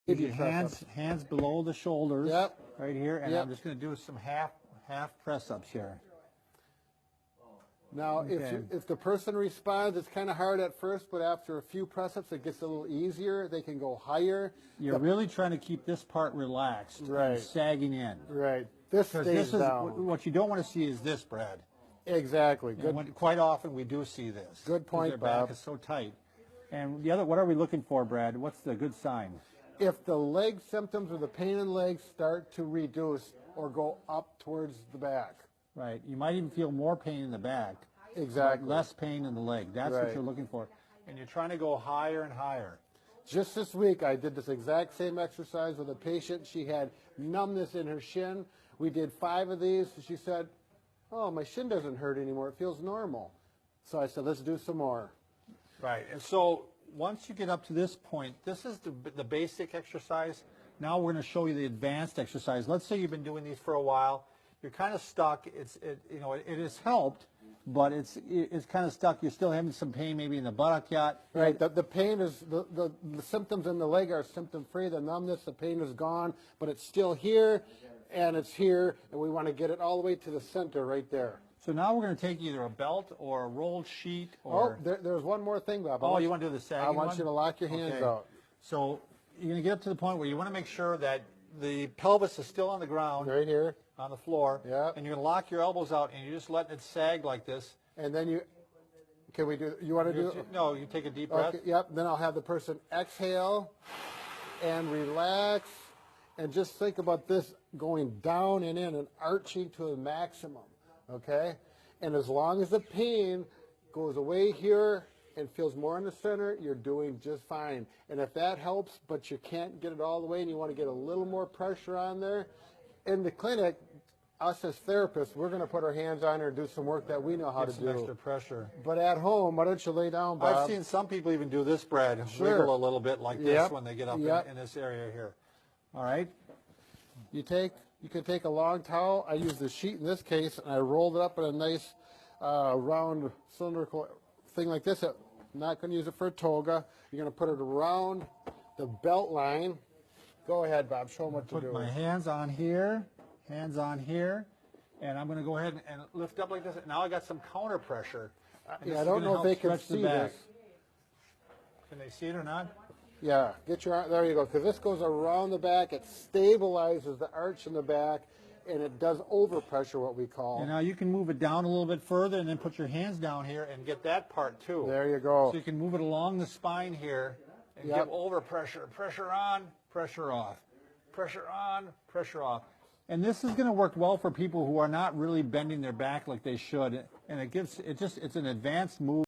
Your hands below the shoulders, Yep. right here, and Yep. I'm just going to do some half press ups here. Now, Okay. if the person responds, it's kind of hard at first, but after a few press-ups, it gets a little easier. They can go higher. You're really trying to keep this part relaxed Right. and sagging in. Right. This Because stays this is down. what you don't want to see is this, Brad. Exactly. Good. Quite often we do see this. Good point, their back Bob. is so tight. And the other, what are we looking for, Brad? What's the good sign? If the leg symptoms or the pain in the legs start to reduce or go up towards the back. Right. You might even feel more pain in the back. Exactly. Less pain in the leg. That's what Right. you're looking for. And you're trying to go higher and higher. Just this week, I did this exact same exercise with a patient. She had numbness in her shin. We did 5 of these. She said, "Oh, my shin doesn't hurt anymore. It feels normal." So I said, "Let's do some more." Right. And so once you get up to this point, this is the basic exercise. Now we're going to show you the advanced exercise. Let's say you've been doing these for a while. You're kind of stuck. It has helped, but it's kind of stuck. You're still having some pain maybe in the buttock yet. Right. The pain is, the symptoms in the leg are symptom-free. The numbness, the pain is gone, but it's still here, and it's here, and we want to get it all the way to the center right there. So now we're going to take either a belt or a rolled sheet or... There's one more thing, Bob. Oh, you want to do the sagging I want one? you to lock your hands Okay. out. So you're going to get up to the point where you want to make sure that the pelvis is still on the ground, Right here. on the floor, Yeah. and you're going to lock your elbows out, and you're just letting it sag like this. And then you want to do... No, you take a deep breath. Okay, yep. Then I'll have the person exhale and relax, and just think about this going down and in and arching to a maximum, okay? And as long as the pain goes away here and feels more in the center, you're doing just fine. And if that helps, but you can't get it all the way and you want to get a little more pressure on there, in the clinic, us as therapists, we're going to put our hands on her and do some work that we know how Get to some do. extra pressure. But at home, why don't you lay down, Bob? I've seen some people even do this, Brad, Sure. wiggle a little bit like this Yep. when they get up Yep. in this area here. All right? You can take a long towel. I use the sheet in this case, and I rolled it up in a nice round cylindrical thing like this. I'm not going to use it for a toga. You're going to put it around the belt line. Go ahead, Bob. Show them what to Put do. my hands on here, and I'm going to go ahead and lift up like this. Now I got some counter pressure. And this I is don't gonna know if help they can stretch the see back. this. Can they see it or not? Yeah, get your arm. There you go. Because this goes around the back. It stabilizes the arch in the back, and it does overpressure, what we call. And now you can move it down a little bit further and then put your hands down here and get that part too. There you go. So you can move it along the spine here and Yep. give overpressure. Pressure on, pressure off. Pressure on, pressure off. And this is going to work well for people who are not really bending their back like they should. And it's an advanced move.